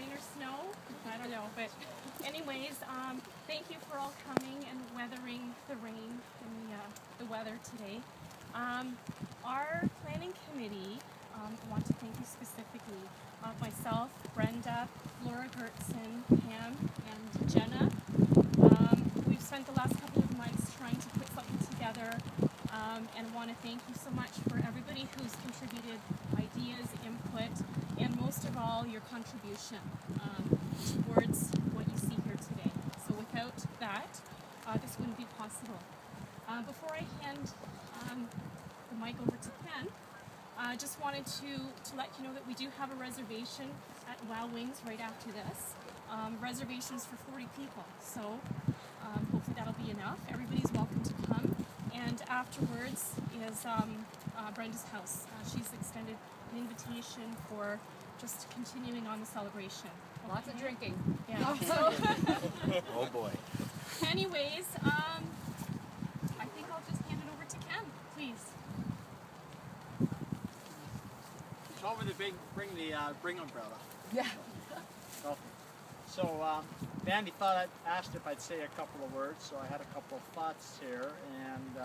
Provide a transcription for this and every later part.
rain or snow. I don't know, but anyways, thank you for all coming and weathering the rain and the weather today. Our planning committee, I want to thank you specifically. Myself, Brenda, Laura Gertson, Pam, and Jenna. We've spent the last couple of months trying to put something together, and want to thank you so much for everybody who's contributed ideas, input, and most of all, your contribution towards what you see here today. So without that, this wouldn't be possible. Before I hand the mic over to Ken, I just wanted to let you know that we do have a reservation at Wow Wings right after this. Reservations for 40 people, so hopefully that'll be enough. Everybody's welcome to come. And afterwards is Brenda's house. She's extended an invitation for just continuing on the celebration. Okay. Lots of drinking. Yeah. So oh boy. Anyways, I think I'll just hand it over to Ken, please. Told me to bring umbrella. Yeah. Okay. So Mandy asked if I'd say a couple of words, so I had a couple of thoughts here, and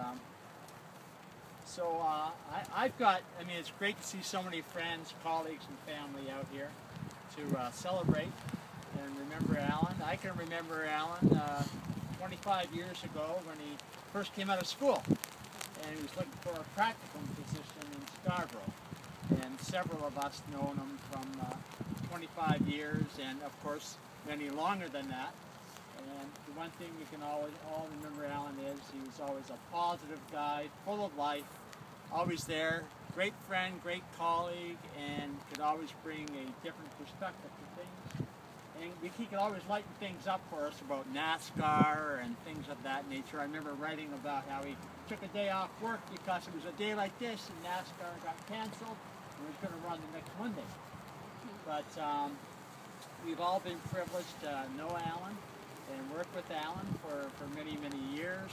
I mean, it's great to see so many friends, colleagues, and family out here to celebrate and remember Allan. I can remember Allan 25 years ago when he first came out of school, and he was looking for a practicum position in Scarborough. And several of us known him from 25 years, and of course many longer than that. And the one thing we can all remember Allan is he was always a positive guy, full of life, always there, great friend, great colleague, and could always bring a different perspective to things. And he could always lighten things up for us about NASCAR and things of that nature. I remember writing about how he took a day off work because it was a day like this and NASCAR got canceled and was going to run the next Monday. But we've all been privileged to know Allan and work with Allan for many, many years.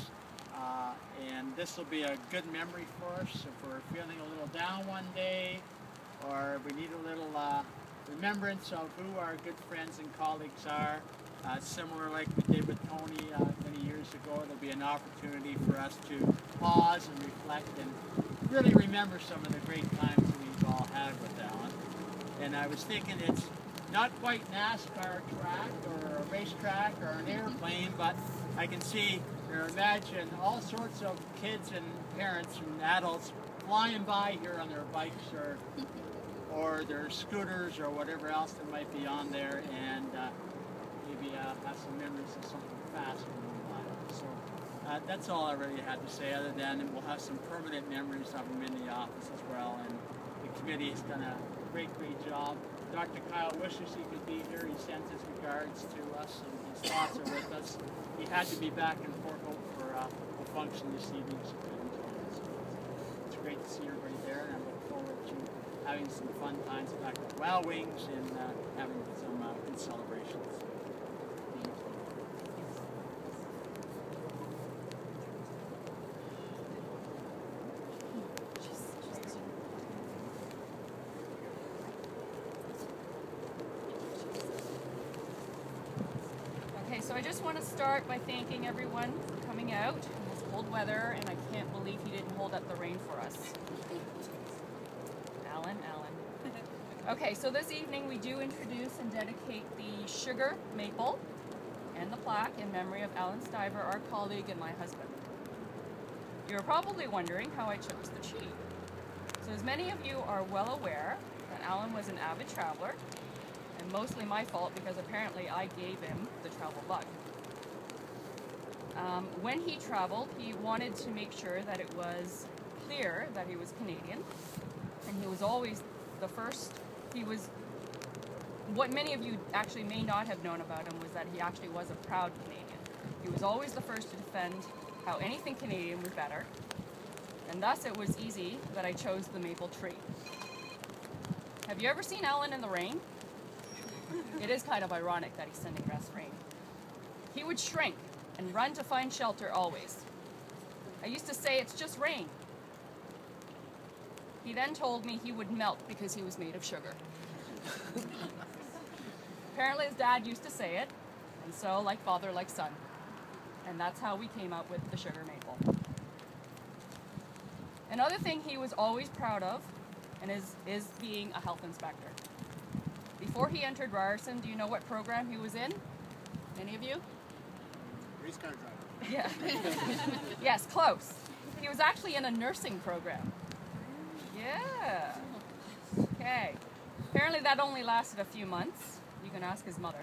And this will be a good memory for us if we're feeling a little down one day, or we need a little remembrance of who our good friends and colleagues are. Similar like we did with Tony many years ago, there'll be an opportunity for us to pause and reflect and really remember some of the great times that we've all had with Allan. And I was thinking it's not quite NASCAR track or a racetrack or an airplane, but I can see or imagine all sorts of kids and parents and adults flying by here on their bikes or their scooters or whatever else that might be on there, and maybe have some memories of something fast going by. So that's all I really had to say, other than we'll have some permanent memories of him in the office as well, and the committee has done a great job. Dr. Kyle wishes he could be here. He sends his regards to us, and his thoughts are with us. He had to be back in Port Hope for a function this evening. So it's great to see everybody there, and I look forward to having some fun times back at Wow Wings and having some good celebrations. Okay, so I just want to start by thanking everyone for coming out in this cold weather, and I can't believe he didn't hold up the rain for us. Allan. Okay, so this evening we do introduce and dedicate the sugar maple and the plaque in memory of Allan Stiver, our colleague and my husband. You're probably wondering how I chose the tree. So as many of you are well aware that Allan was an avid traveler, and mostly my fault because apparently I gave him the travel bug. When he traveled, he wanted to make sure that it was clear that he was Canadian, and he was always the first. What many of you actually may not have known about him was that he actually was a proud Canadian. He was always the first to defend how anything Canadian was better, and thus it was easy that I chose the maple tree. Have you ever seen Allan in the rain? It is kind of ironic that he's sending us rain. He would shrink and run to find shelter always. I used to say, it's just rain. He then told me he would melt because he was made of sugar. apparently his dad used to say it, and so like father, like son. And that's how we came up with the sugar maple. Another thing he was always proud of and is being a health inspector. Before he entered Ryerson, do you know what program he was in? Any of you? Race car driver. Yeah. Yes, close. He was actually in a nursing program. Yeah. Okay. Apparently that only lasted a few months. You can ask his mother.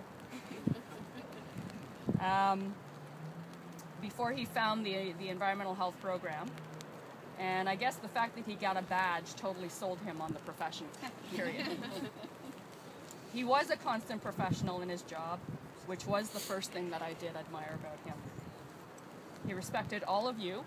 Before he found the environmental health program. And I guess the fact that he got a badge totally sold him on the profession, period. He was a constant professional in his job, which was the first thing that I did admire about him. He respected all of you.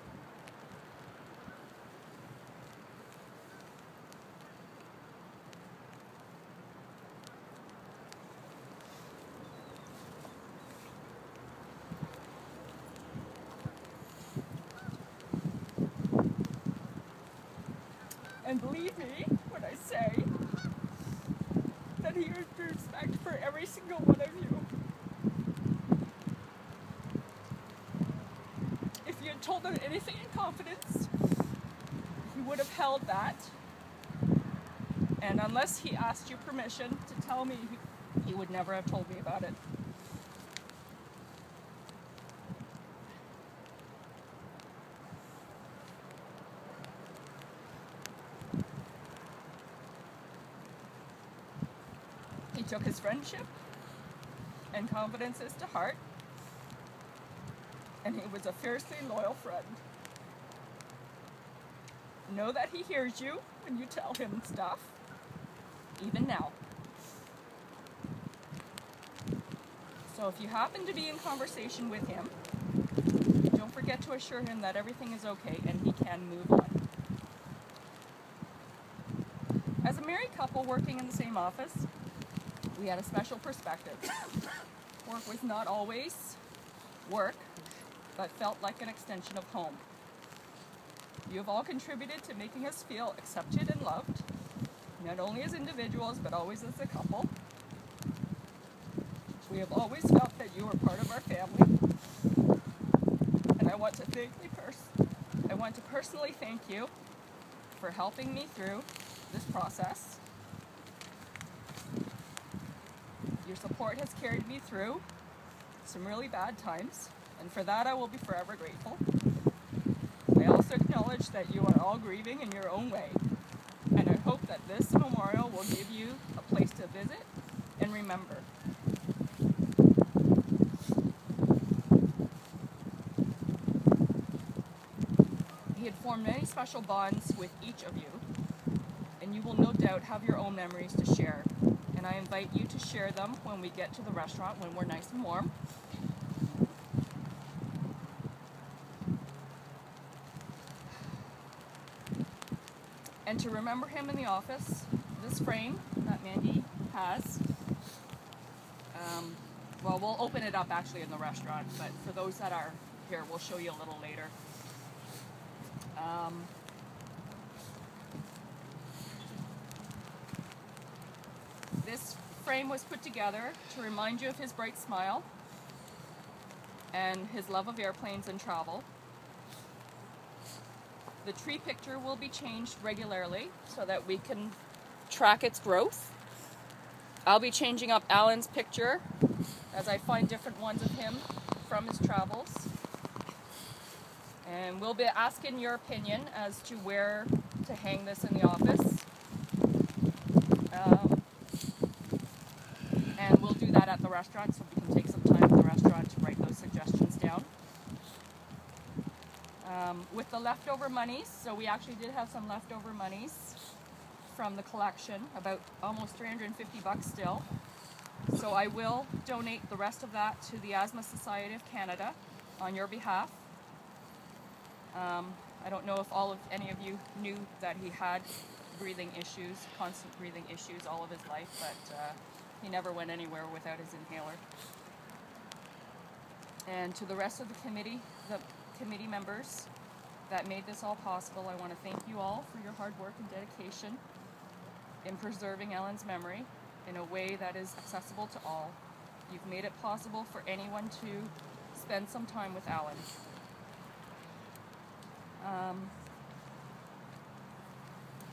And believe me when I say that he has respect for every single one of you. If you had told him anything in confidence, he would have held that. And unless he asked you permission to tell me, he would never have told me about it. He took his friendship and confidences to heart, and he was a fiercely loyal friend. Know that he hears you when you tell him stuff, even now. So if you happen to be in conversation with him, don't forget to assure him that everything is okay and he can move on. As a married couple working in the same office, we had a special perspective. Work was not always work, but felt like an extension of home. You have all contributed to making us feel accepted and loved, not only as individuals, but always as a couple. We have always felt that you are part of our family, and I want to personally thank you for helping me through this process. Your support has carried me through some really bad times, and for that I will be forever grateful. I also acknowledge that you are all grieving in your own way, and I hope that this memorial will give you a place to visit and remember. He had formed many special bonds with each of you, and you will no doubt have your own memories to share. And I invite you to share them when we get to the restaurant when we're nice and warm. And to remember him in the office, this frame that Mandy has, well, we'll open it up actually in the restaurant, but for those that are here, we'll show you a little later. This frame was put together to remind you of his bright smile and his love of airplanes and travel. The tree picture will be changed regularly so that we can track its growth. I'll be changing up Allan's picture as I find different ones of him from his travels. And we'll be asking your opinion as to where to hang this in the office. And we'll do that at the restaurant, so we can take some time at the restaurant to write those suggestions down. With the leftover monies, so we actually did have some leftover monies from the collection, about almost 350 bucks still. So I will donate the rest of that to the Asthma Society of Canada on your behalf. I don't know if any of you knew that he had breathing issues, constant breathing issues all of his life, but he never went anywhere without his inhaler. And to the rest of the committee members that made this all possible, I want to thank you all for your hard work and dedication in preserving Allan's memory in a way that is accessible to all. You've made it possible for anyone to spend some time with Allan.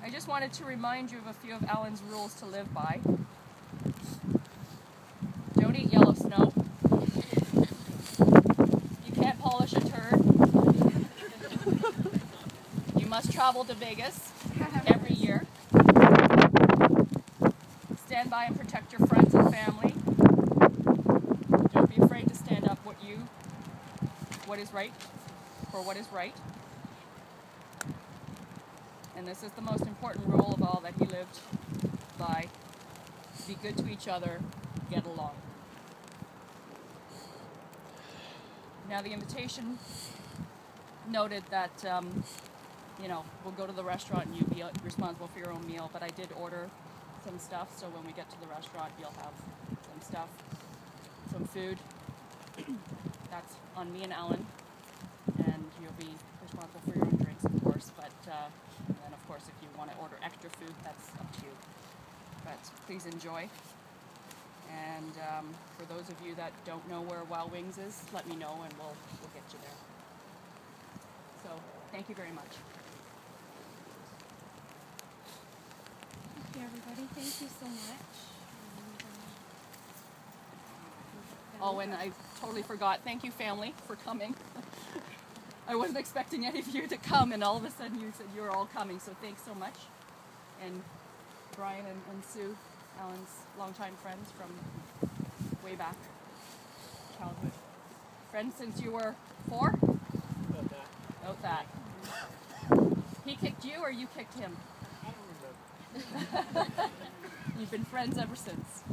I just wanted to remind you of a few of Allan's rules to live by. Don't eat yellow snow. You can't polish a turd. You must travel to Vegas every year. Stand by and protect your friends and family. Don't be afraid to stand up what is right, for what is right. And this is the most important rule of all that he lived by. Be good to each other, get along. Now the invitation noted that, we'll go to the restaurant and you'll be responsible for your own meal, but I did order some stuff, so when we get to the restaurant you'll have some stuff, some food. That's on me and Allan, and you'll be responsible for your own drinks, of course, but and then of course if you want to order extra food, that's up to you. But please enjoy. And for those of you that don't know where Wild Wings is, let me know and we'll get you there. So, thank you very much. Okay, everybody, thank you so much. Oh, and I totally forgot. Thank you, family, for coming. I wasn't expecting any of you to come, and all of a sudden you said you were all coming, so thanks so much. And Brian and Sue, Allan's longtime friends from way back, childhood. Friends since you were 4? About that. He kicked you or you kicked him? I don't remember. You've been friends ever since.